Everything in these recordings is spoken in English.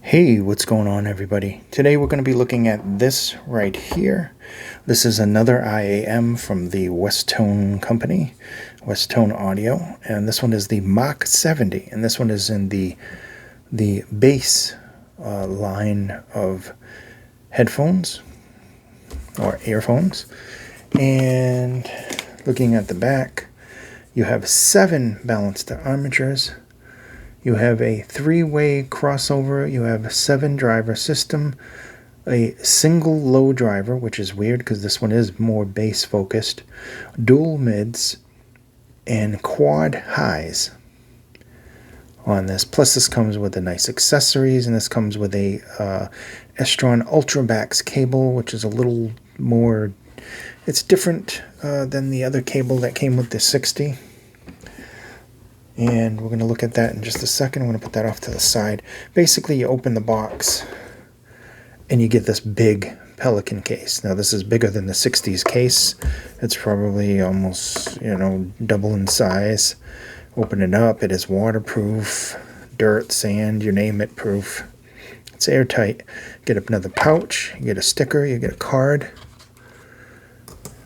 Hey, what's going on, everybody? Today we're going to be looking at this right here. This is another IAM from the Westone company, Westone Audio, and this one is the Mach 70, and this one is in the bass line of headphones or earphones. And looking at the back, you have 7 balanced armatures. You have a 3-way crossover. You have a 7-driver system, a single low driver, which is weird because this one is more bass focused, dual mids, and quad highs on this. Plus, this comes with the nice accessories, and this comes with a Estron Ultrabax cable, which is a little more. It's different than the other cable that came with the 60. And we're going to look at that in just a second. I'm going to put that off to the side. Basically, you open the box and you get this big Pelican case. Now, this is bigger than the 60s case. It's probably almost, double in size. Open it up. It is waterproof, dirt, sand, you name it, proof. It's airtight. Get another pouch. You get a sticker. You get a card.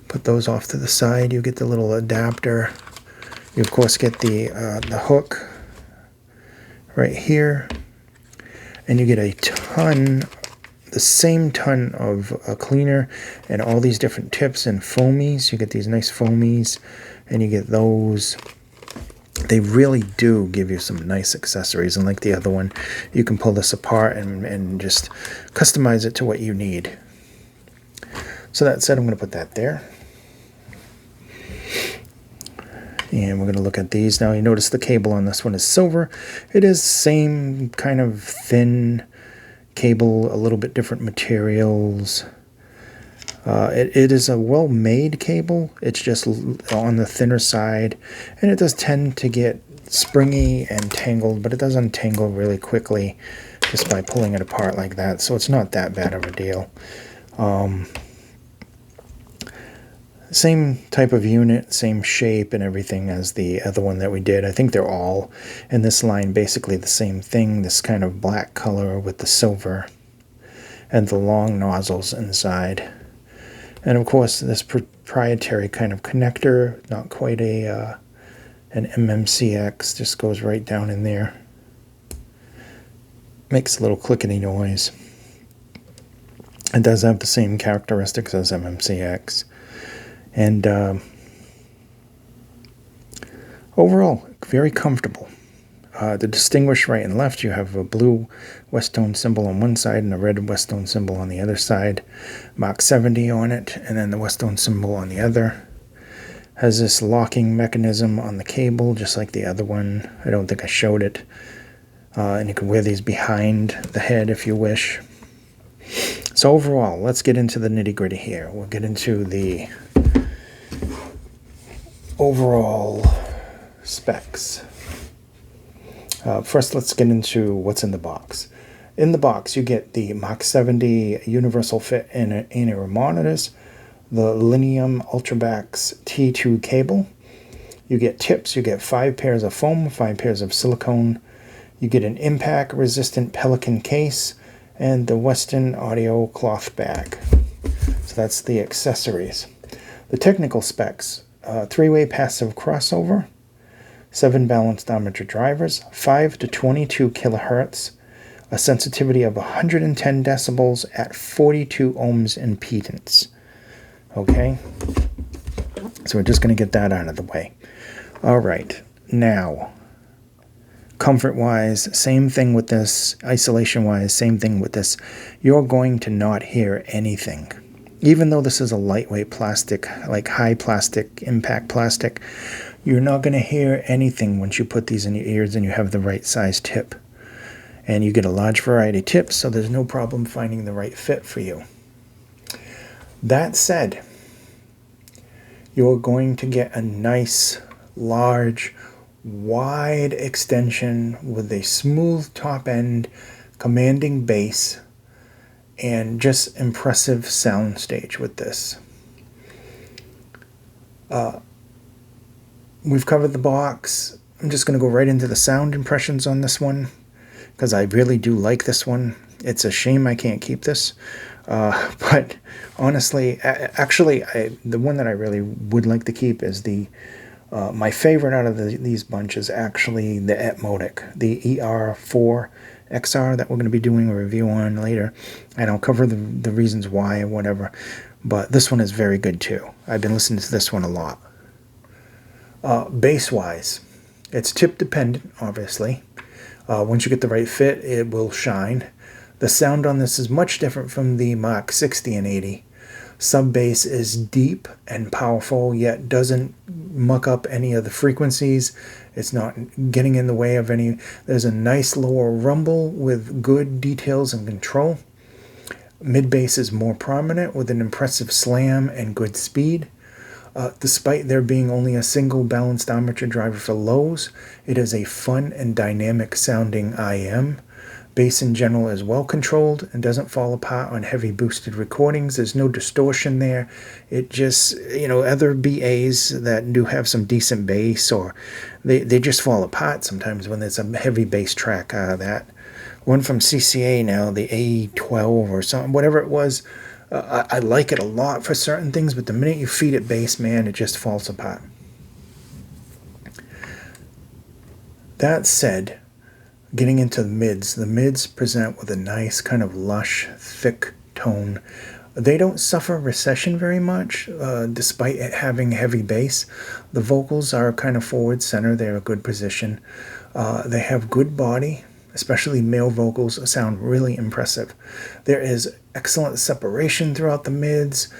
Put those off to the side. You get the little adapter. You, of course, get the hook right here, and you get the same ton of cleaner and all these different tips and foamies. You get these nice foamies, and you get those. They really do give you some nice accessories, and like the other one, you can pull this apart and just customize it to what you need. So that said, I'm going to put that there. And we're going to look at these. Now, you notice the cable on this one is silver. It is same kind of thin cable, a little bit different materials. It is a well-made cable. It's just on the thinner side. And it does tend to get springy and tangled, but it does untangle really quickly just by pulling it apart like that. So it's not that bad of a deal. Same type of unit, same shape and everything as the other one that we did. I think they're all in this line basically the same thing, this kind of black color with the silver and the long nozzles inside. And of course this proprietary kind of connector, not quite an MMCX, just goes right down in there. Makes a little clickety noise. It does have the same characteristics as MMCX. And overall, very comfortable. To distinguish right and left, you have a blue Westone symbol on one side and a red Westone symbol on the other side. Mach 70 on it, and then the Westone symbol on the other. Has this locking mechanism on the cable, just like the other one. I don't think I showed it. And you can wear these behind the head if you wish. So overall, let's get into the nitty-gritty here. We'll get into the overall specs. First, let's get into what's in the box. In the box, you get the Mach 70 universal fit in-ear monitors, the Lineum Ultrabax T2 cable. You get tips. You get 5 pairs of foam, 5 pairs of silicone. You get an impact-resistant Pelican case and the Westone Audio cloth bag. So that's the accessories. The technical specs. 3-way passive crossover, 7 balanced armature drivers, 5 to 22 kilohertz, a sensitivity of 110 decibels at 42 ohms impedance. Okay, so we're just going to get that out of the way. All right, now, comfort-wise, same thing with this. Isolation-wise, same thing with this. You're going to not hear anything. Even though this is a lightweight plastic, like high plastic, impact plastic, you're not going to hear anything once you put these in your ears and you have the right size tip. And you get a large variety of tips, so there's no problem finding the right fit for you. That said, you're going to get a nice, large, wide extension with a smooth top end, commanding bass, and just impressive soundstage with this. We've covered the box. I'm just going to go right into the sound impressions on this one. because I really do like this one. It's a shame I can't keep this. But honestly, actually, the one that I really would like to keep is my favorite out of these bunch is actually the Atmodic, the ER4 XR that we're going to be doing a review on later. And I'll cover the reasons why and whatever. But this one is very good too. I've been listening to this one a lot. Bass-wise, it's tip dependent, obviously. Once you get the right fit, it will shine. The sound on this is much different from the Mach 60 and 80. Sub bass is deep and powerful, yet doesn't muck up any of the frequencies. It's not getting in the way of any. There's a nice lower rumble with good details and control. Mid bass is more prominent with an impressive slam and good speed. Despite there being only a single balanced armature driver for lows, it is a fun and dynamic sounding IM. Bass in general is well controlled and doesn't fall apart on heavy boosted recordings. There's no distortion there. It just, other BAs that do have some decent bass, or they just fall apart sometimes when there's a heavy bass track. That one from CCA now, the A12 or something, whatever it was, I like it a lot for certain things, but the minute you feed it bass, man, it just falls apart. That said, getting into the mids present with a nice kind of lush, thick tone. They don't suffer recession very much, despite it having heavy bass. The vocals are kind of forward center. They're a good position. They have good body, especially male vocals sound really impressive. There is excellent separation throughout the mids.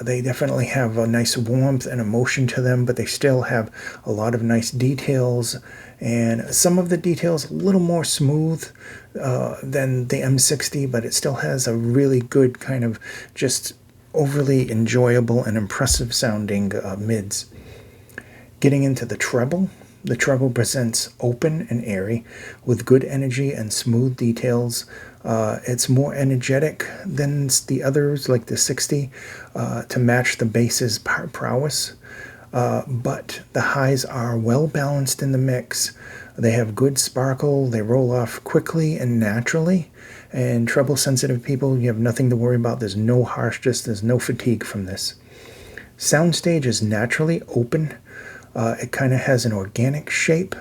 They definitely have a nice warmth and emotion to them, but they still have a lot of nice details, and some of the details a little more smooth than the M60, but it still has a really good kind of just overly enjoyable and impressive sounding mids. Getting into the treble presents open and airy with good energy and smooth details. It's more energetic than the others, like the 60, to match the bass's prowess. But the highs are well balanced in the mix. They have good sparkle. They roll off quickly and naturally. And treble sensitive people, you have nothing to worry about. There's no harshness. There's no fatigue from this. Soundstage is naturally open. It kind of has an organic shape,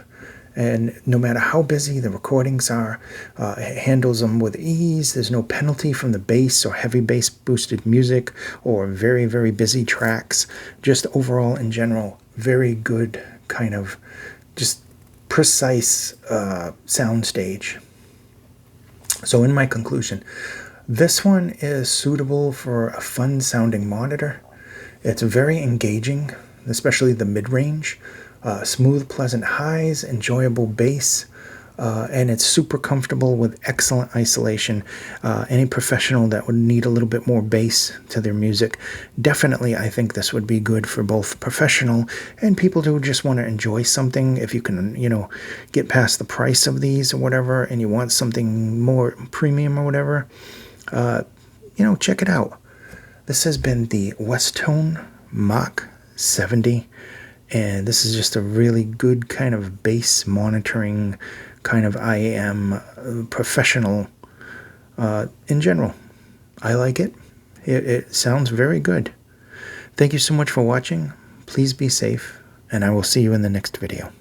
and no matter how busy the recordings are, it handles them with ease. There's no penalty from the bass or heavy bass boosted music or very, very busy tracks. Just overall, in general, very good kind of just precise soundstage. So in my conclusion, this one is suitable for a fun sounding monitor. It's very engaging, especially the mid-range. Smooth, pleasant highs, enjoyable bass, and it's super comfortable with excellent isolation. Any professional that would need a little bit more bass to their music, definitely I think this would be good for both professional and people who just want to enjoy something. If you can, get past the price of these or whatever, and you want something more premium or whatever, check it out. This has been the Westone Mach 70, and this is just a really good kind of bass monitoring kind of IM professional in general. I like it. It sounds very good. Thank you so much for watching. Please be safe, and I will see you in the next video.